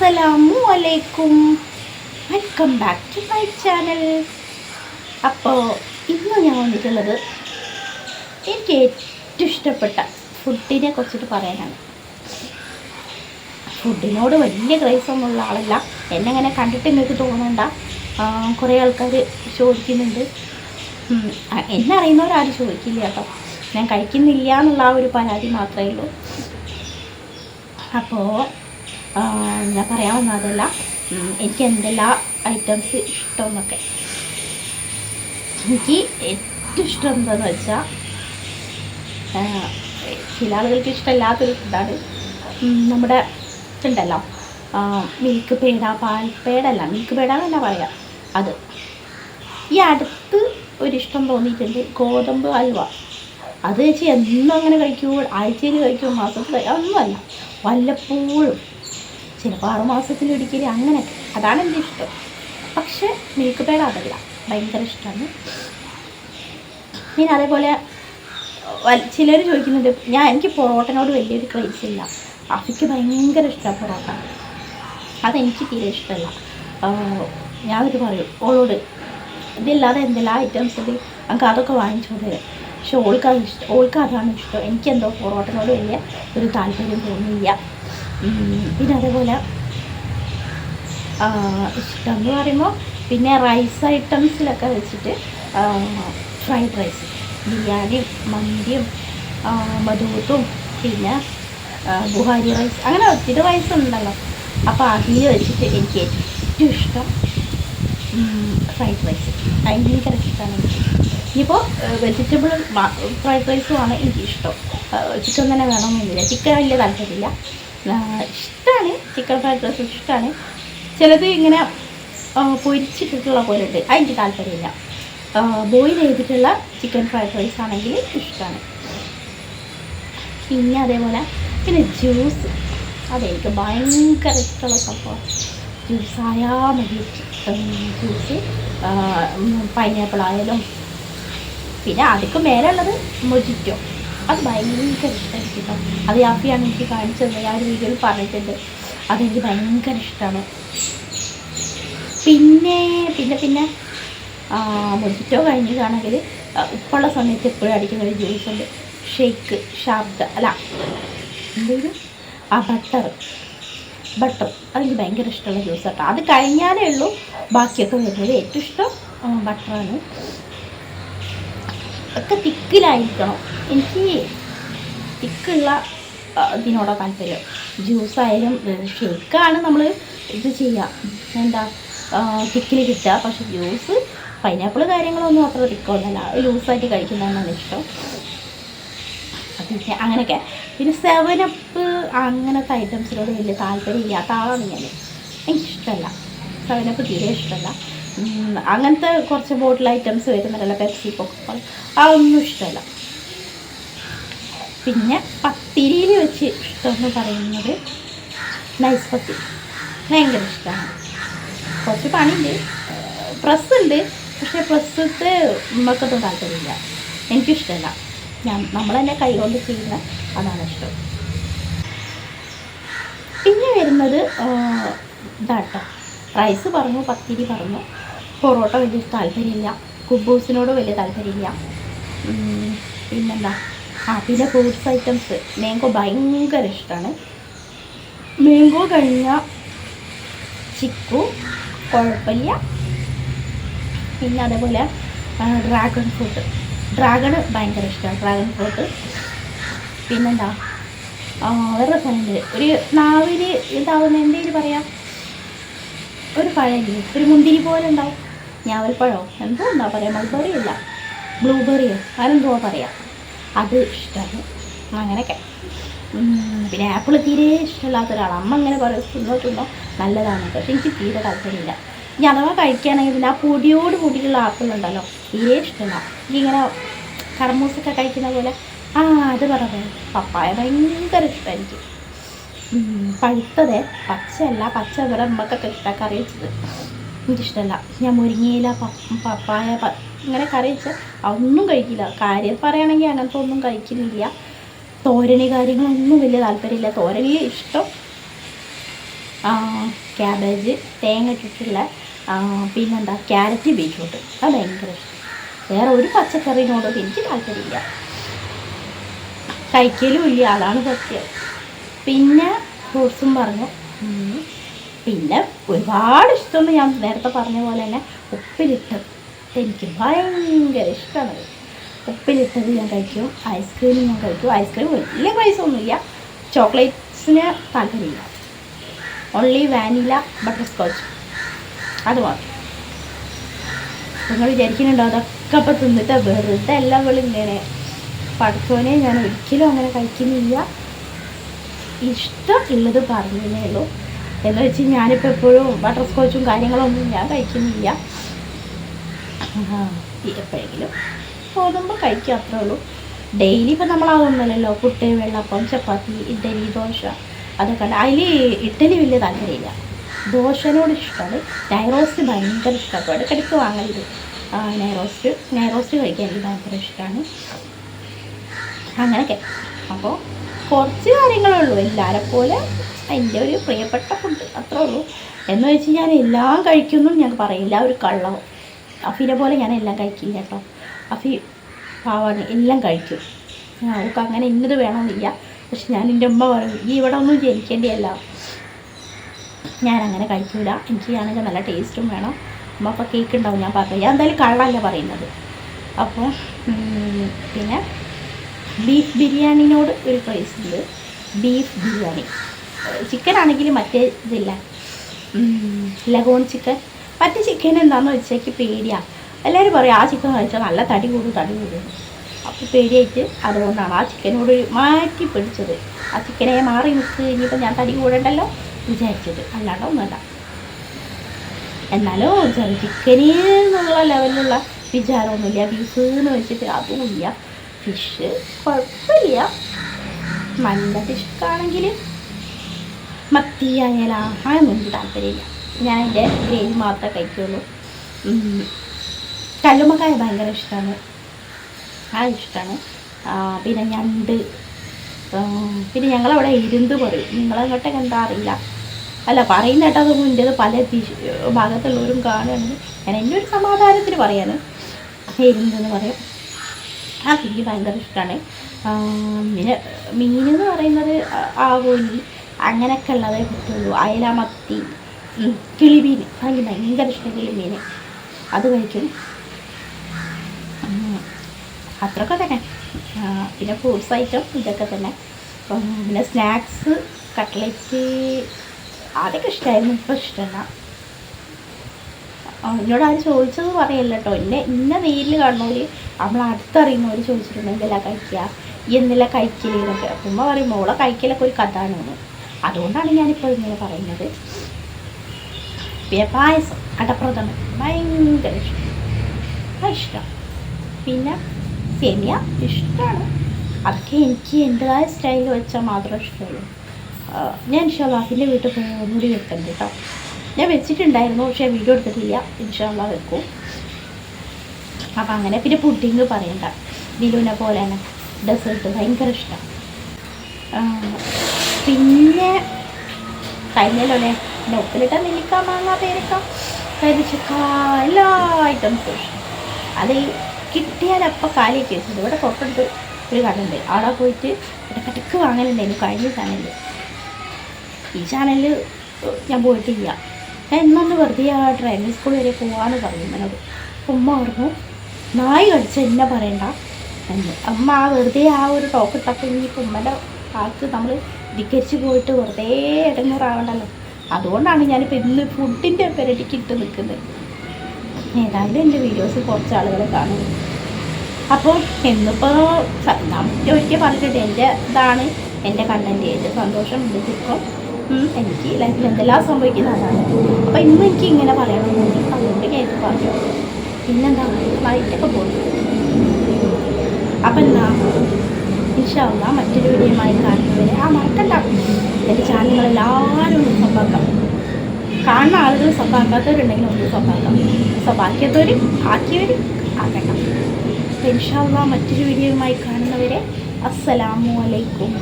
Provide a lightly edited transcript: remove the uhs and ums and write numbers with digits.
അസ്സലാമു അലൈക്കും, welcome back to my channel. അപ്പോൾ ഇന്ന് ഞാൻ വന്നിട്ടുള്ളത് എനിക്ക് ഏറ്റവും ഇഷ്ടപ്പെട്ട ഫുഡിനെ കുറിച്ചിട്ട് പറയാനാണ്. ഫുഡിനോട് വലിയ ക്രൈസൊന്നുമുള്ള ആളല്ല. എന്നെ അങ്ങനെ കണ്ടിട്ട് നിങ്ങൾക്ക് തോന്നണ്ട. കുറേ ആൾക്കാർ ചോദിക്കുന്നുണ്ട്. എന്നെ അറിയുന്നവരാരും ചോദിക്കില്ല കേട്ടോ. ഞാൻ കഴിക്കുന്നില്ല എന്നുള്ള ആ ഒരു പരാതി മാത്രമേ ഉള്ളൂ. അപ്പോൾ ഞാൻ പറയാൻ വന്നതല്ല, എനിക്ക് എന്തെല്ലാം ഐറ്റംസ് ഇഷ്ടമെന്നൊക്കെ. എനിക്ക് ഏറ്റവും ഇഷ്ടം എന്താണെന്ന് വെച്ചാൽ, ചില ആളുകൾക്ക് ഇഷ്ടമില്ലാത്തൊരു ഫുഡാണ് നമ്മുടെ ഇതുണ്ടല്ലോ, മിൽക്ക് പേട, പാൽപ്പേടല്ല, മിൽക്ക് പേട എന്ന് തന്നെ പറയാം. അത് ഈ അടുത്ത് ഒരിഷ്ടം തോന്നിയിട്ടുണ്ട്, ഗോതമ്പ് ഹൽവ. അത് വെച്ച് എന്നും അങ്ങനെ കഴിക്കുമ്പോൾ, ആഴ്ചയിൽ കഴിക്കുമ്പോൾ, മാസത്തിൽ ഒന്നുമല്ല, വല്ലപ്പോഴും, ചിലപ്പോൾ 6 മാസത്തിലൊരിക്കൽ അങ്ങനെയൊക്കെ. അതാണ് എൻ്റെ ഇഷ്ടം. പക്ഷേ മിൽക്ക് പേട അതല്ല, ഭയങ്കര ഇഷ്ടമാണ്. പിന്നെ അതേപോലെ ചിലർ ചോദിക്കുന്നുണ്ട്, എനിക്ക് പൊറോട്ടനോട് വലിയൊരു ക്രേസ് ഇല്ല. അഫിക്ക് ഭയങ്കര ഇഷ്ടമാണ് പൊറോട്ട, അതെനിക്ക് തീരെ ഇഷ്ടമല്ല. ഞാനത് പറയും ഓളോട്, ഇതില്ലാതെ എന്തെല്ലാം ഐറ്റംസ് ഉണ്ട്, നമുക്ക് അതൊക്കെ വാങ്ങിച്ചോണ്ട് വരാം. പക്ഷെ ഓൾക്ക് അതാണ് ഇഷ്ടം. എനിക്കെന്തോ പൊറോട്ടനോട് വലിയ ഒരു താല്പര്യം തോന്നിയില്ല. പിന്നെ അതേപോലെ ഇഷ്ടം എന്ന് പറയുമ്പോൾ, പിന്നെ റൈസ് ഐറ്റംസിലൊക്കെ വെച്ചിട്ട് ഫ്രൈഡ് റൈസ്, ബിരിയാണിയും മന്തിയും മധൂത്തും, പിന്നെ ബുഹാരി റൈസ്, അങ്ങനെ ഒത്തിരി റൈസ് ഉണ്ടല്ലോ. അപ്പോൾ അതിൽ വെച്ചിട്ട് എനിക്ക് ഏറ്റവും ഇഷ്ടം ഫ്രൈഡ് റൈസ്, ഭയങ്കര ഇഷ്ടമാണ് എനിക്ക്. ഇനിയിപ്പോൾ വെജിറ്റബിൾ ഫ്രൈഡ് റൈസുമാണ് എനിക്കിഷ്ടം. ചിക്കൻ തന്നെ വേണമെന്നില്ല, ചിക്കൻ വലിയ താല്പര്യമില്ല. ഇഷ്ടമാണ് ചിക്കൻ ഫ്രൈഡ് റൈസ്, ഇഷ്ടമാണ്. ചിലത് ഇങ്ങനെ പൊരിച്ചിട്ടിട്ടുള്ള പോലെ ഉണ്ട്, അതെനിക്ക് താല്പര്യമില്ല. ബോയിൽ ചെയ്തിട്ടുള്ള ചിക്കൻ ഫ്രൈഡ് റൈസ് ആണെങ്കിൽ ഇഷ്ടമാണ്. പിന്നെ അതേപോലെ പിന്നെ ജ്യൂസ്, അതെനിക്ക് ഭയങ്കര ഇഷ്ടമുള്ള സംഭവം. ജ്യൂസായാൽ മതി, ജ്യൂസ്, പൈനാപ്പിൾ ആയാലും. പിന്നെ അതിക്ക് മേലുള്ളത് മൊജിറ്റോ, അത് ഭയങ്കര ഇഷ്ടമായിരിക്കും കേട്ടോ. അത് യാപ്പിയാണ് എനിക്ക് കാണിച്ചത്, ഞാൻ ഒരു വീഡിയോയിൽ പറഞ്ഞിട്ടുണ്ട്. അതെനിക്ക് ഭയങ്കര ഇഷ്ടമാണ്. പിന്നെ പിന്നെ പിന്നെ മൊജിറ്റോ കഴിഞ്ഞിട്ടാണെങ്കിൽ ഉപ്പുള്ള സമയത്ത് എപ്പോഴും അടിക്കുന്ന ഒരു ജ്യൂസ് ഉണ്ട്, ഷേക്ക് ഷാർജ അല്ല എന്തെങ്കിലും ബട്ടർ, അതെനിക്ക് ഭയങ്കര ഇഷ്ടമുള്ള ജ്യൂസ് കേട്ടോ. അത് കഴിഞ്ഞാലേ ഉള്ളൂ ബാക്കിയൊക്കെ വരുന്നത്. ഏറ്റവും ഇഷ്ടം ബട്ടറാണ്. ഒക്കെ തിക്കിലായിരിക്കണം, എനിക്ക് തിക്കുള്ള ഇതിനോടോ താല്പര്യം. ജ്യൂസായാലും ഷേക്കാണ് നമ്മൾ ഇത് ചെയ്യുക, എന്താ തിക്കിൽ കിട്ടുക. പക്ഷെ ജ്യൂസ്, പൈനാപ്പിൾ കാര്യങ്ങളൊന്നും അത്ര തിക്കൊന്നുമല്ല, ലൂസായിട്ട് കഴിക്കുന്നതാണ് ഇഷ്ടം. പിന്നെ അങ്ങനെയൊക്കെ. പിന്നെ 7up അങ്ങനത്തെ ഐറ്റംസിനോട് വലിയ താല്പര്യം ഇല്ലാത്ത ആളാണ് ഞാൻ. എനിക്കിഷ്ടമല്ല 7up, തീരെ ഇഷ്ടമല്ല. അങ്ങനത്തെ കുറച്ച് ബോട്ടിൽ ഐറ്റംസ് വരുന്നുണ്ടല്ലോ, പെപ്സി, കൊക്കോള, അതൊന്നും ഇഷ്ടമല്ല. പിന്നെ പത്തിരിയിൽ വെച്ച് ഇഷ്ടമെന്ന് പറയുന്നത് നൈസ് പത്തിരി, ഭയങ്കര ഇഷ്ടമാണ്. കുറച്ച് പണിയുണ്ട്, പ്രസ്സുണ്ട്, പക്ഷേ പ്രസ്സത്തെ നമുക്കൊന്നും താല്പര്യമില്ല, എനിക്കിഷ്ടമല്ല. നമ്മൾ തന്നെ കൈകൊണ്ട് ചെയ്യുന്ന അതാണ് ഇഷ്ടം. പിന്നെ വരുന്നത് ഇതാട്ടോ, റൈസ് പറഞ്ഞു, പത്തിരി പറഞ്ഞു, പൊറോട്ട വലിയ താല്പര്യമില്ല, കുബൂസിനോട് വലിയ താല്പര്യമില്ല. പിന്നെന്താ, പിന്നെ ഫ്രൂട്ട്സ് ഐറ്റംസ്, മാംഗോ ഭയങ്കര ഇഷ്ടമാണ്. മാംഗോ കഴിഞ്ഞാൽ ചിക്കു കുഴപ്പമില്ല. പിന്നെ അതേപോലെ ഡ്രാഗൺ ഭയങ്കര ഇഷ്ടമാണ്, ഡ്രാഗൺ ഫ്രൂട്ട്. പിന്നെന്താ, വേറെ സാധനമുണ്ട്, ഒരു നാവിന് ഇതാവുന്ന എന്തെങ്കിലും പറയാം, ഒരു പഴമില്ലേ, ഒരു മുന്തിരി പോലെ ഉണ്ടാവും, ഞാവൽപ്പഴമോ എന്തോ എന്താ പറയുക, മൾബറി അല്ല, ബ്ലൂബെറിയോ അതെന്തോ പറയാം, അത് ഇഷ്ടമാണ്. അങ്ങനെയൊക്കെ. പിന്നെ ആപ്പിൾ തീരെ ഇഷ്ടമില്ലാത്ത ഒരാളാണ്. അമ്മ ഇങ്ങനെ പറയും തിന്നോ നല്ലതാണ്, പക്ഷെ എനിക്ക് തീരെ താല്പര്യമില്ല. ഇനി അഥവാ കഴിക്കുകയാണെങ്കിൽ പിന്നെ ആ പൊടിയോട് കൂടിയുള്ള ആപ്പിൾ ഉണ്ടല്ലോ, തീരെ ഇഷ്ടമല്ല. എനിക്കിങ്ങനെ കർമൂസൊക്കെ കഴിക്കുന്ന പോലെ അത് പറഞ്ഞു. പപ്പായ ഭയങ്കര ഇഷ്ടമാണ് എനിക്ക്, പഴുത്തതേ, പച്ചയല്ല, പച്ച ഇവിടെ അമ്മക്കൊക്കെ ഇഷ്ടമാണ് കറി വെച്ചത്, എനിക്കിഷ്ടമല്ല. ഞാൻ മുരിങ്ങയില, പപ്പായ ഇങ്ങനെ കറി വെച്ചാൽ അതൊന്നും കഴിക്കില്ല. കാര്യം പറയുകയാണെങ്കിൽ അങ്ങനത്തെ ഒന്നും കഴിക്കുന്നില്ല. തോരന് കാര്യങ്ങളൊന്നും വലിയ താല്പര്യമില്ല. തോരനിൽ ഇഷ്ടം ക്യാബേജ് തേങ്ങ ഇട്ടിട്ടുള്ള പിന്നെന്താ ക്യാരറ്റ് ബീറ്റ്റൂട്ട് അത് ഭയങ്കര ഇഷ്ടം. വേറെ ഒരു പച്ചക്കറിനോടും എനിക്ക് താല്പര്യമില്ല, കഴിക്കലും ഇല്ല, അതാണ് സത്യം. പിന്നെ ഫ്രൂട്ട്സും പറഞ്ഞു. പിന്നെ ഒരുപാട് ഇഷ്ടമെന്ന് ഞാൻ നേരത്തെ പറഞ്ഞ പോലെ തന്നെ ഉപ്പിലിട്ടത് എനിക്ക് ഭയങ്കര ഇഷ്ടമാണ്. ഉപ്പിലിട്ടത് ഞാൻ കഴിക്കും, ഐസ്ക്രീം ഞാൻ കഴിക്കും. ഐസ്ക്രീം വലിയ പ്രൈസൊന്നുമില്ല, ചോക്ലേറ്റ്സിന് താല്പര്യമില്ല, ഓൺലി വാനില ബട്ടർ സ്കോച്ച് അത് മാത്രം. നിങ്ങൾ വിചാരിക്കുന്നുണ്ടോ അതൊക്കെ അപ്പം തിന്നിട്ട് വെറുതെ എല്ലാം ഇങ്ങനെ? പഠിച്ചോനെ ഞാൻ ഒരിക്കലും അങ്ങനെ കഴിക്കുന്നില്ല, ഇഷ്ടമുള്ളത് പറഞ്ഞതേ ഉള്ളൂ. എന്ന് വെച്ച് ഞാനിപ്പോൾ എപ്പോഴും ബട്ടർ സ്കോച്ചും കാര്യങ്ങളൊന്നും ഞാൻ കഴിക്കുന്നില്ല, എപ്പോഴെങ്കിലും തോന്നുമ്പോൾ കഴിക്കുക, അത്രേ ഉള്ളൂ. ഡെയിലി ഇപ്പം നമ്മളതൊന്നുമല്ലല്ലോ. പുട്ട്, വെള്ളപ്പം, ചപ്പാത്തി, ഇഡ്ഡലി, ദോശ അതൊക്കെ ഉണ്ട്. അതിൽ ഇഡ്ഡലി വലിയ താല്പര്യമില്ല, ദോശനോട് ഇഷ്ടമാണ്. നെയ്റോസ്റ്റ് ഭയങ്കര ഇഷ്ടമാണ്, ഇടയ്ക്കിടയ്ക്ക് വാങ്ങരുത്. നെയ്റോസ്റ്റ് കഴിക്കാൻ എനിക്ക് ഭയങ്കര ഇഷ്ടമാണ്. അങ്ങനെയൊക്കെ. അപ്പോൾ കുറച്ച് കാര്യങ്ങളേ ഉള്ളൂ, എല്ലാവരെ പോലെ എൻ്റെ ഒരു പ്രിയപ്പെട്ട ഫുഡ് അത്രേ ഉള്ളൂ. എന്ന് വെച്ച് ഞാൻ എല്ലാം കഴിക്കുന്നു ഞാൻ പറയില്ല, ഒരു കള്ളവും. അഫീനെ പോലെ ഞാൻ എല്ലാം കഴിക്കില്ല കേട്ടോ. അഫി പാവാണ്, എല്ലാം കഴിക്കും. അവൾക്ക് അങ്ങനെ ഇന്നത് വേണമെന്നില്ല. പക്ഷെ ഞാൻ എൻ്റെ അമ്മ പറയും ഈ ഇവിടെ ഒന്നും ജനിക്കേണ്ടിയല്ല, ഞാനങ്ങനെ കഴിക്കില്ല, എനിക്കാണെങ്കിൽ നല്ല ടേസ്റ്റും വേണം. അമ്മ അപ്പോൾ കേക്ക് ഉണ്ടാവും, ഞാൻ പറഞ്ഞു. ഞാൻ എന്തായാലും കള്ളല്ല പറയുന്നത്. അപ്പോൾ പിന്നെ ബീഫ് ബിരിയാണിനോട് ഒരു ക്രേസ് ഉണ്ട്. ബീഫ് ബിരിയാണി, ചിക്കൻ ആണെങ്കിൽ മറ്റേ ഇതില്ല, ലഗോൺ ചിക്കൻ. മറ്റേ ചിക്കൻ എന്താണെന്ന് വെച്ചേക്ക് പേടിയാണ്. എല്ലാവരും പറയും ആ ചിക്കൻ കഴിച്ചാൽ നല്ല തടി കൂടും. അപ്പോൾ പേടിയായിട്ട് അതുകൊണ്ടാണ് ആ ചിക്കനോട് മാറ്റി പിടിച്ചത്. ആ ചിക്കനെ മാറി നിൽക്ക്, ഇനിയിപ്പോൾ ഞാൻ തടി കൂടണ്ടല്ലോ വിചാരിച്ചത്, അല്ലാണ്ട് ഒന്നുമല്ല. എന്നാലും ചെറിയ ചിക്കനിൽ എന്നുള്ള ലെവലിലുള്ള വിചാരമൊന്നുമില്ല. ബീഫ് എന്ന് വെച്ചിട്ട് അതുമില്ല. ഫിഷ് കുഴപ്പമില്ല, നല്ല ഫിഷാണെങ്കിൽ മത്തി അയല അതൊന്നും എനിക്ക് താല്പര്യമില്ല. ഞാൻ എൻ്റെ ഗ്രേവി മാത്രമേ കഴിക്കുള്ളൂ. കല്ലുമ്മക്കായ ഭയങ്കര ഇഷ്ടമാണ്, ഇഷ്ടമാണ്. പിന്നെ ഞണ്ട്, പിന്നെ ഞങ്ങളവിടെ ഇരുന്ത് പറയും, നിങ്ങളങ്ങോട്ടൊക്കെ എന്താ അറിയില്ല. അല്ല പറയുന്ന കേട്ടോ, അതൊന്നും എൻ്റേത് പല ഭാഗത്തുള്ളവരും കാണുകയാണെങ്കിൽ ഞാൻ എൻ്റെ ഒരു സമാധാനത്തിന് പറയാണ്, ഇരുന്തെന്ന് പറയും. എനിക്ക് ഭയങ്കര ഇഷ്ടമാണ്. പിന്നെ മീനെന്ന് പറയുന്നത് ആവോലി അങ്ങനെയൊക്കെ ഉള്ളതേ പറ്റുള്ളൂ. അയല, മത്തി, കിളിമീൻ അതിന് ഭയങ്കര ഇഷ്ടം. കിളിമീൻ അത് കഴിക്കും, അത്രയൊക്കെ തന്നെ. പിന്നെ ഫ്രൂട്ട്സ് ഐറ്റം ഇതൊക്കെ തന്നെ. പിന്നെ സ്നാക്സ്, കട്ട്ലറ്റ് അതൊക്കെ ഇഷ്ടമായിരുന്നു, ഇപ്പോൾ ഇഷ്ടമല്ല. എന്നോട് ആരും ചോദിച്ചത് പറയല്ല കേട്ടോ. ഇന്ന നേരിൽ കാണുന്നവർ, നമ്മൾ അടുത്തറിയുന്നവർ ചോദിച്ചിട്ടുണ്ടെങ്കിൽ എന്തെല്ലാം കഴിക്കുക, എന്തെല്ലാം കഴിക്കലെന്നൊക്കെ. അപ്പം പറയും മോളെ കഴിക്കലൊക്കെ ഒരു കഥാണെന്ന്. അതുകൊണ്ടാണ് ഞാനിപ്പോൾ ഇങ്ങനെ പറയുന്നത്. പിന്നെ പായസം, അടപ്രഥമൻ ഭയങ്കര ഇഷ്ടം. പിന്നെ സേമിയ ഇഷ്ടമാണ്. അതൊക്കെ എനിക്ക് എൻ്റെതായ സ്റ്റൈൽ വെച്ചാൽ മാത്രമേ ഇഷ്ടമുള്ളൂ. ഞാൻ ഇൻഷാല്ലാഹിൻ്റെ വീട്ടിൽ പോയി ഒന്നുകൂടി വെക്കണ്ട കേട്ടോ. ഞാൻ വെച്ചിട്ടുണ്ടായിരുന്നു, പക്ഷേ വീഡിയോ എടുത്തിട്ടില്ല. ഇൻഷാല്ലാ വെക്കും. അപ്പം അങ്ങനെ. പിന്നെ പുഡിങ് പറയണ്ട, ദിലുവിനെ പോലെ തന്നെ ഡെസേർട്ട് ഭയങ്കര ഇഷ്ടം. പിന്നെ കഴിഞ്ഞല്ലോ അല്ലേ, പിന്നെ ഉപ്പിലിട്ട നെല്ലിക്ക, മാങ്ങ, പേരക്ക, കരിച്ചക്ക എല്ലാ ഐറ്റംസും ഇഷ്ടം. അത് കിട്ടിയാലപ്പം കാലിയൊക്കെ വെച്ചത്. ഇവിടെ തൊട്ടടുത്ത് ഒരു കടയുണ്ട്, അവിടെ പോയിട്ട് ഇടയ്ക്കിടയ്ക്ക് വാങ്ങലുണ്ടായിരുന്നു കഴിഞ്ഞ ചാനലിൽ. ഈ ചാനലിൽ ഞാൻ പോയിട്ടില്ല. ഞാൻ ഇന്നൊന്ന് വെറുതെ ആ ഡ്രൈവിംഗ് സ്കൂൾ വരെ പോകാമെന്ന് പറഞ്ഞു എന്നോട്. ഉമ്മ പറഞ്ഞു നായി കടിച്ച എന്നെ പറയണ്ട എന്ന്. അമ്മ ആ വെറുതെ ആ ഒരു ടോക്ക് ഇട്ടപ്പോൾ ഇനിയിപ്പോൾ ഉമ്മൻ്റെ ഭാഗത്ത് നമ്മൾ ധിക്കരിച്ച് പോയിട്ട് വെറുതെ ഇടങ്ങേറാവണ്ടല്ലോ. അതുകൊണ്ടാണ് ഞാനിപ്പോൾ ഇന്ന് ഫുഡിൻ്റെ പെരടിക്ക് ഇട്ട് നിൽക്കുന്നത്. ഏതായാലും എൻ്റെ വീഡിയോസ് കുറച്ച് ആളുകൾ കാണുന്നു. അപ്പോൾ എന്നിപ്പോൾ ഒരിക്കൽ പറഞ്ഞിട്ടുണ്ട്, എൻ്റെ ഇതാണ് എൻ്റെ കണ്ടൻറ്റ്, എൻ്റെ സന്തോഷം, എൻ്റെ ദുഃഖം, എനിക്ക് ലൈഫിൽ എന്തെല്ലാം സംഭവിക്കുന്നത് അതാണ്. അപ്പോൾ ഇന്ന് എനിക്ക് ഇങ്ങനെ പറയണമെന്നുണ്ട്, അതുകൊണ്ട് ഞാൻ ഇത് പറഞ്ഞു. പിന്നെന്താ ഫ്ലൈറ്റൊക്കെ പോയി. അപ്പം എന്താ ഇൻഷാ അല്ലാഹ് മറ്റൊരു വീഡിയോയുമായി കാണുന്നവരെ മറക്കണ്ട എൻ്റെ ചാനലുകളെല്ലാവരും ഒന്ന് സബ്ബാക്കാം. കാണുന്ന ആളുകൾ സബ്ബാക്കാത്തവരുണ്ടെങ്കിൽ ഒന്ന് സബ്ബാക്കാം, സബ്ബാക്കിയവർ ആക്കിയവർ ആക്കണ്ട. അപ്പോൾ ഇൻഷാ അല്ലാഹ് മറ്റൊരു വീഡിയോയുമായി കാണുന്നവരെ അസ്സലാമു അലൈക്കും.